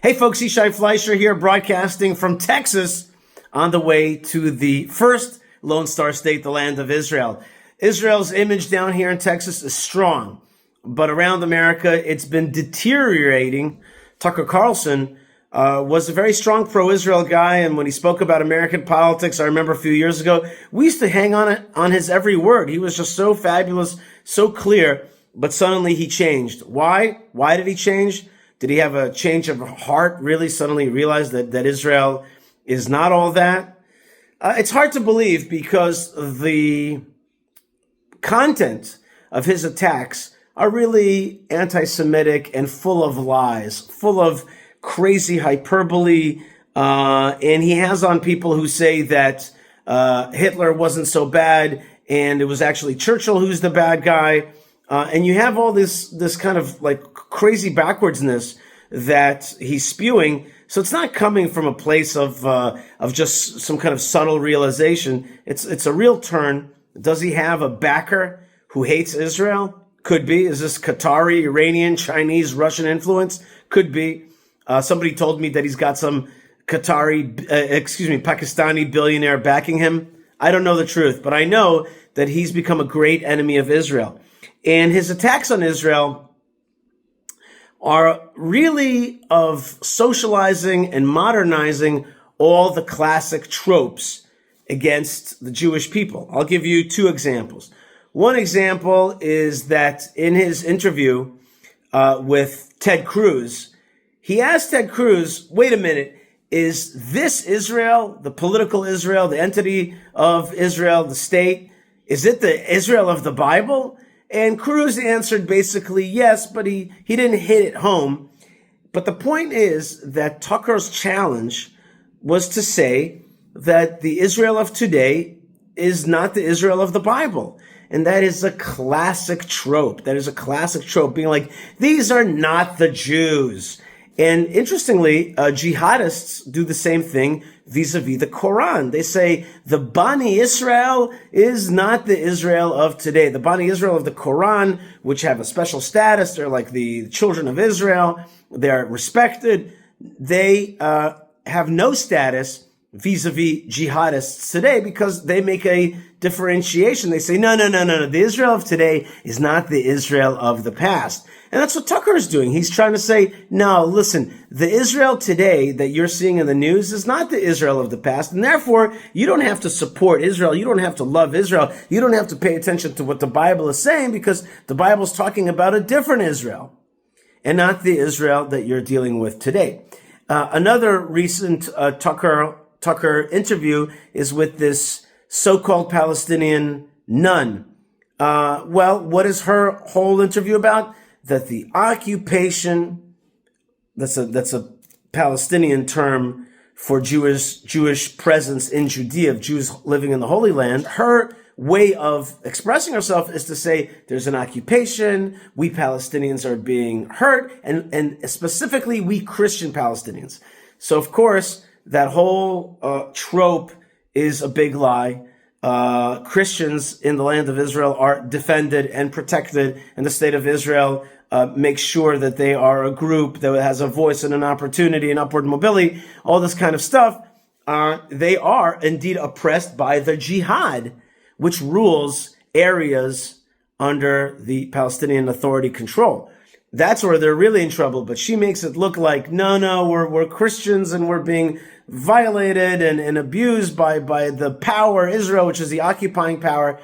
Hey folks, Yishai Fleisher here, broadcasting from Texas on the way to the first Lone Star State, the land of Israel. Israel's image down here in Texas is strong, but around America, it's been deteriorating. Tucker Carlson was a very strong pro-Israel guy, and when he spoke about American politics, I remember a few years ago, we used to hang on his every word. He was just so fabulous, so clear, but suddenly he changed. Why? Why did he change? Did he have a change of heart, really suddenly realize that Israel is not all that? It's hard to believe because the content of his attacks are really anti-Semitic and full of lies, full of crazy hyperbole. And he has on people who say that Hitler wasn't so bad and it was actually Churchill who's the bad guy. And you have all this kind of like crazy backwardsness that he's spewing. So it's not coming from a place of just some kind of subtle realization. It's a real turn. Does he have a backer who hates Israel? Could be. Is this Qatari, Iranian, Chinese, Russian influence? Could be. Somebody told me that he's got some Pakistani billionaire backing him. I don't know the truth, but I know that he's become a great enemy of Israel. And his attacks on Israel are really of socializing and modernizing all the classic tropes against the Jewish people. I'll give you two examples. One example is that in his interview with Ted Cruz, he asked Ted Cruz, wait a minute, is this Israel, the political Israel, the entity of Israel, the state, is it the Israel of the Bible? And Cruz answered basically yes, but he didn't hit it home. But the point is that Tucker's challenge was to say that the Israel of today is not the Israel of the Bible. And that is a classic trope. That is a classic trope, being like, these are not the Jews. And interestingly, jihadists do the same thing vis-a-vis the Quran. They say the Bani Israel is not the Israel of today. The Bani Israel of the Quran, which have a special status, they're like the children of Israel. They're respected. They have no status vis-a-vis jihadists today because they make a differentiation. They say, no. The Israel of today is not the Israel of the past. And that's what Tucker is doing. He's trying to say, no, listen, the Israel today that you're seeing in the news is not the Israel of the past. And therefore, you don't have to support Israel. You don't have to love Israel. You don't have to pay attention to what the Bible is saying because the Bible is talking about a different Israel and not the Israel that you're dealing with today. Another recent Tucker interview is with this so-called Palestinian nun. Well, what is her whole interview about? That the occupation, that's a Palestinian term for Jewish presence in Judea, of Jews living in the Holy Land. Her way of expressing herself is to say there's an occupation, we Palestinians are being hurt, and specifically we Christian Palestinians. So of course, that whole trope is a big lie. Christians in the land of Israel are defended and protected, and the state of Israel makes sure that they are a group that has a voice and an opportunity and upward mobility, all this kind of stuff. They are indeed oppressed by the jihad, which rules areas under the Palestinian Authority control. That's where they're really in trouble. But she makes it look like, no, we're Christians and we're being violated and abused by the power, Israel, which is the occupying power.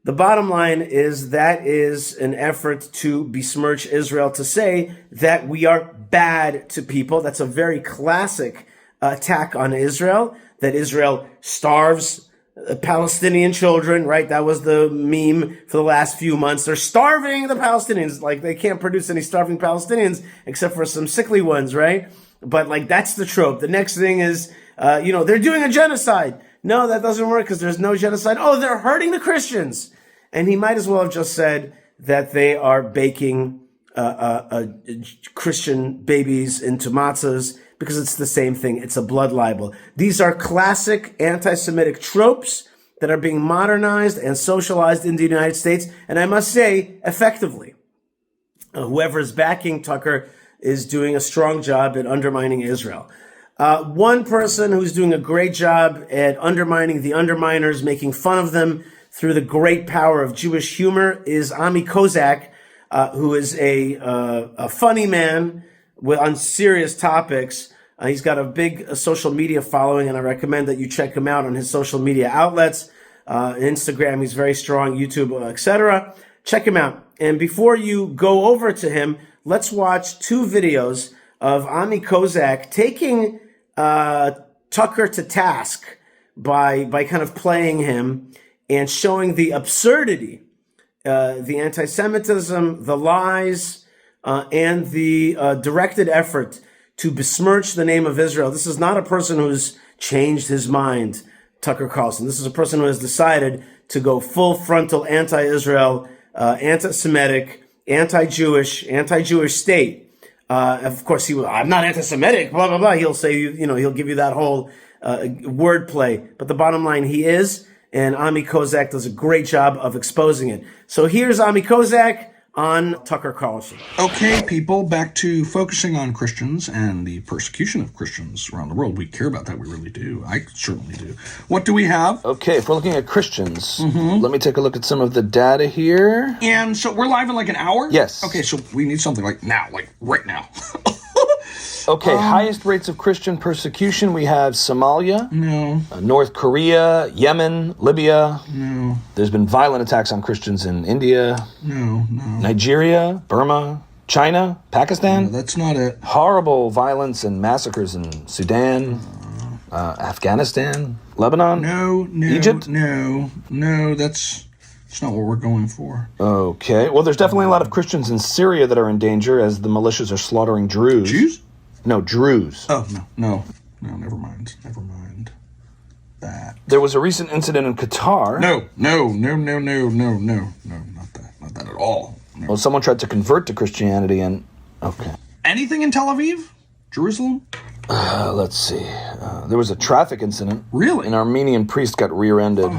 The bottom line is that is an effort to besmirch Israel, to say that we are bad to people. That's a very classic attack on Israel, that Israel starves Palestinian children, right? That was the meme for the last few months. They're starving the Palestinians. Like, they can't produce any starving Palestinians except for some sickly ones, right? But like, that's the trope. The next thing is, they're doing a genocide. No, that doesn't work because there's no genocide. Oh, they're hurting the Christians. And he might as well have just said that they are baking Christian babies into matzahs, because it's the same thing. It's a blood libel. These are classic anti-Semitic tropes that are being modernized and socialized in the United States. And I must say, effectively. Whoever is backing Tucker is doing a strong job at undermining Israel. One person who's doing a great job at undermining the underminers, making fun of them through the great power of Jewish humor, is Ami Kozak, who is a funny man on serious topics. He's got a big social media following, and I recommend that you check him out on his social media outlets. Instagram, he's very strong, YouTube, etc. Check him out. And before you go over to him, let's watch 2 videos of Ami Kozak taking Tucker to task by kind of playing him and showing the absurdity, the anti-Semitism, the lies, and the directed effort to besmirch the name of Israel. This is not a person who's changed his mind, Tucker Carlson. This is a person who has decided to go full frontal anti-Israel, anti-Semitic, anti-Jewish state. Of course, I'm not anti-Semitic, blah, blah, blah. He'll say, he'll give you that whole wordplay. But the bottom line, he is, and Ami Kozak does a great job of exposing it. So here's Ami Kozak on Tucker Carlson. Okay, people, back to focusing on Christians and the persecution of Christians around the world. We care about that. We really do. I certainly do. What do we have? Okay, if we're looking at Christians, let me take a look at some of the data here. And so we're live in like an hour? Yes. Okay, so we need something like now, like right now. Okay, highest rates of Christian persecution, we have Somalia. No. North Korea, Yemen, Libya. No. There's been violent attacks on Christians in India. No. Nigeria, Burma, China, Pakistan. No, that's not it. Horrible violence and massacres in Sudan, Afghanistan, Lebanon. No. Egypt. No, that's not what we're going for. Okay, well, there's definitely a lot of Christians in Syria that are in danger as the militias are slaughtering Druze. Jews? No, Druze. Oh, no, never mind that. There was a recent incident in Qatar. No, not that at all. No. Well, someone tried to convert to Christianity and... Okay. Anything in Tel Aviv? Jerusalem? Let's see. There was a traffic incident. Really? An Armenian priest got rear-ended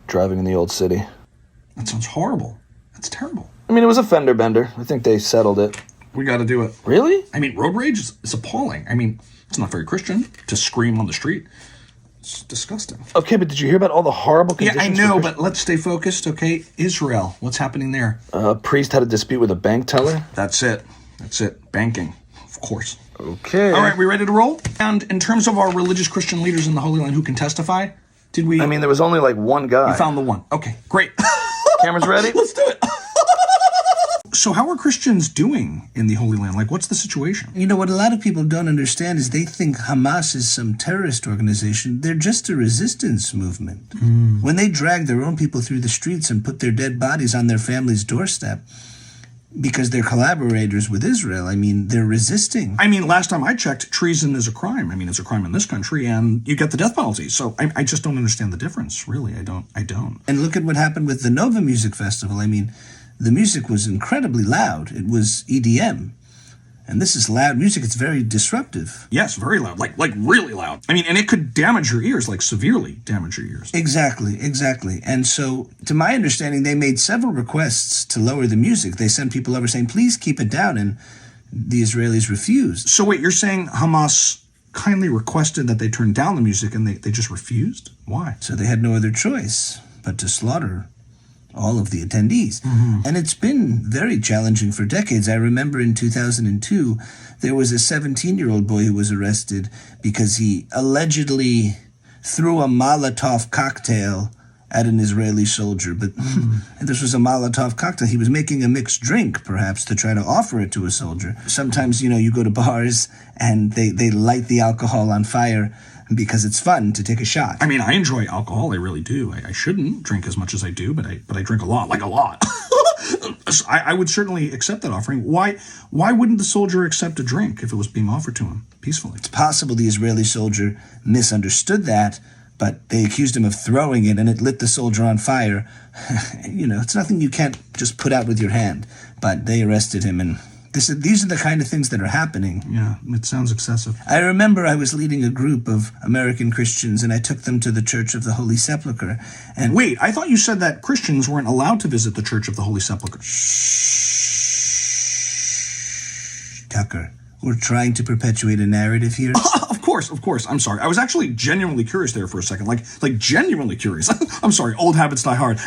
driving in the old city. That sounds horrible. That's terrible. I mean, it was a fender bender. I think they settled it. We got to do it. Really? I mean, road rage is appalling. I mean, it's not very Christian to scream on the street. It's disgusting. Okay, but did you hear about all the horrible conditions? Yeah, I know, but let's stay focused, okay? Israel, what's happening there? A priest had a dispute with a bank teller. That's it. Banking, of course. Okay. All right, we ready to roll? And in terms of our religious Christian leaders in the Holy Land who can testify, did we... I mean, there was only like one guy. You found the one. Okay, great. Cameras ready? Let's do it. So how are Christians doing in the Holy Land? Like, what's the situation? You know, what a lot of people don't understand is they think Hamas is some terrorist organization. They're just a resistance movement. When they drag their own people through the streets and put their dead bodies on their family's doorstep because they're collaborators with Israel, I mean, they're resisting. I mean, last time I checked, treason is a crime. I mean, it's a crime in this country, and you get the death penalty. So I just don't understand the difference, really. I don't. And look at what happened with the Nova Music Festival. I mean, the music was incredibly loud. It was EDM. And this is loud music. It's very disruptive. Yes, very loud. Like really loud. I mean, and it could damage your ears, like severely damage your ears. Exactly. And so, to my understanding, they made several requests to lower the music. They sent people over saying, please keep it down, and the Israelis refused. So wait, you're saying Hamas kindly requested that they turn down the music and they just refused? Why? So they had no other choice but to slaughter all of the attendees. And it's been very challenging for decades. I remember in 2002, there was a 17-year-old boy who was arrested because he allegedly threw a Molotov cocktail at an Israeli soldier. But this was a Molotov cocktail. He was making a mixed drink, perhaps, to try to offer it to a soldier. Sometimes, you go to bars and they light the alcohol on fire because it's fun to take a shot. I mean, I enjoy alcohol. I really do. I shouldn't drink as much as I do, but I drink a lot, like a lot. I would certainly accept that offering. Why wouldn't the soldier accept a drink if it was being offered to him peacefully? It's possible the Israeli soldier misunderstood that, but they accused him of throwing it, and it lit the soldier on fire. It's nothing you can't just put out with your hand. But they arrested him, and these are the kind of things that are happening. Yeah, it sounds excessive. I remember I was leading a group of American Christians, and I took them to the Church of the Holy Sepulchre. And wait, I thought you said that Christians weren't allowed to visit the Church of the Holy Sepulchre. Shh. Tucker. We're trying to perpetuate a narrative here. Of course. I'm sorry. I was actually genuinely curious there for a second. Like genuinely curious. I'm sorry. Old habits die hard.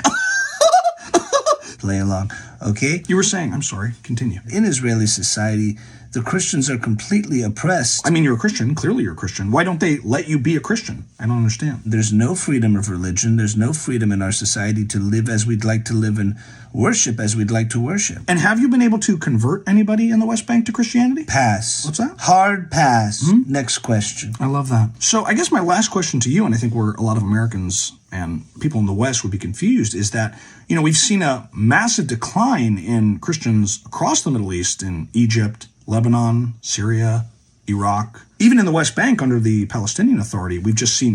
Play along, okay? You were saying, I'm sorry. Continue. In Israeli society, the Christians are completely oppressed. I mean, you're a Christian. Clearly you're a Christian. Why don't they let you be a Christian? I don't understand. There's no freedom of religion. There's no freedom in our society to live as we'd like to live and worship as we'd like to worship. And have you been able to convert anybody in the West Bank to Christianity? Pass. What's that? Hard pass. Next question. I love that. So I guess my last question to you, and I think where a lot of Americans and people in the West would be confused, is that, we've seen a massive decline in Christians across the Middle East, in Egypt, Lebanon, Syria, Iraq. Even in the West Bank under the Palestinian Authority, we've just seen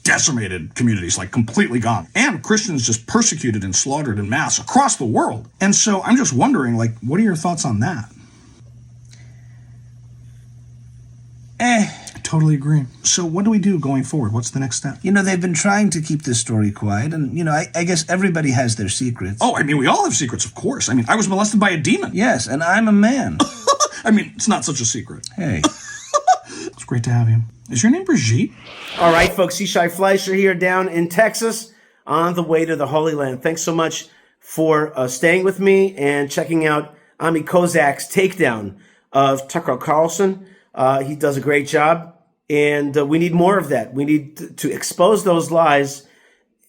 decimated communities, completely gone. And Christians just persecuted and slaughtered en masse across the world. And so I'm just wondering, what are your thoughts on that? I totally agree. So what do we do going forward? What's the next step? They've been trying to keep this story quiet, and, I guess everybody has their secrets. Oh, we all have secrets, of course. I was molested by a demon. Yes, and I'm a man. It's not such a secret. Hey. It's great to have you. Is your name Brigitte? All right, folks, Yishai Fleisher here down in Texas on the way to the Holy Land. Thanks so much for staying with me and checking out Ami Kozak's takedown of Tucker Carlson. He does a great job, and we need more of that. We need to expose those lies.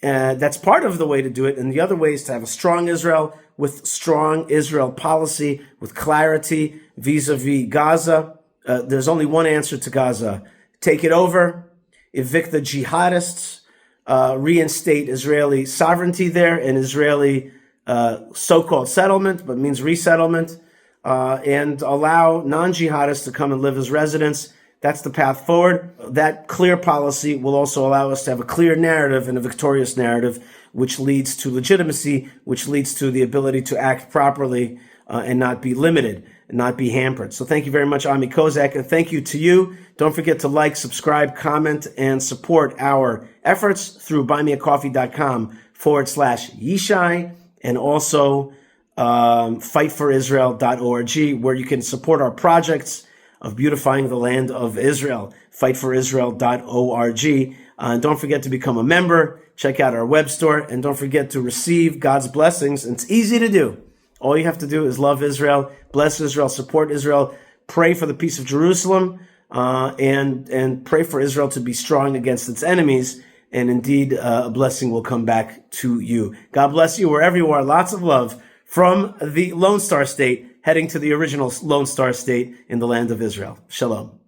That's part of the way to do it. And the other way is to have a strong Israel with strong Israel policy, with clarity vis-a-vis Gaza. There's only one answer to Gaza. Take it over, evict the jihadists, reinstate Israeli sovereignty there, and Israeli so-called settlement, but means resettlement, and allow non-jihadists to come and live as residents. That's the path forward. That clear policy will also allow us to have a clear narrative and a victorious narrative, which leads to legitimacy, which leads to the ability to act properly and not be limited and not be hampered. So thank you very much, Ami Kozak, and thank you to you. Don't forget to like, subscribe, comment, and support our efforts through buymeacoffee.com/Yishai, and also fightforisrael.org, where you can support our projects of beautifying the land of Israel, fightforisrael.org. And don't forget to become a member. Check out our web store, and don't forget to receive God's blessings. It's easy to do. All you have to do is love Israel, bless Israel, support Israel, pray for the peace of Jerusalem, and pray for Israel to be strong against its enemies. And indeed, a blessing will come back to you. God bless you wherever you are. Lots of love from the Lone Star State, heading to the original Lone Star State in the land of Israel. Shalom.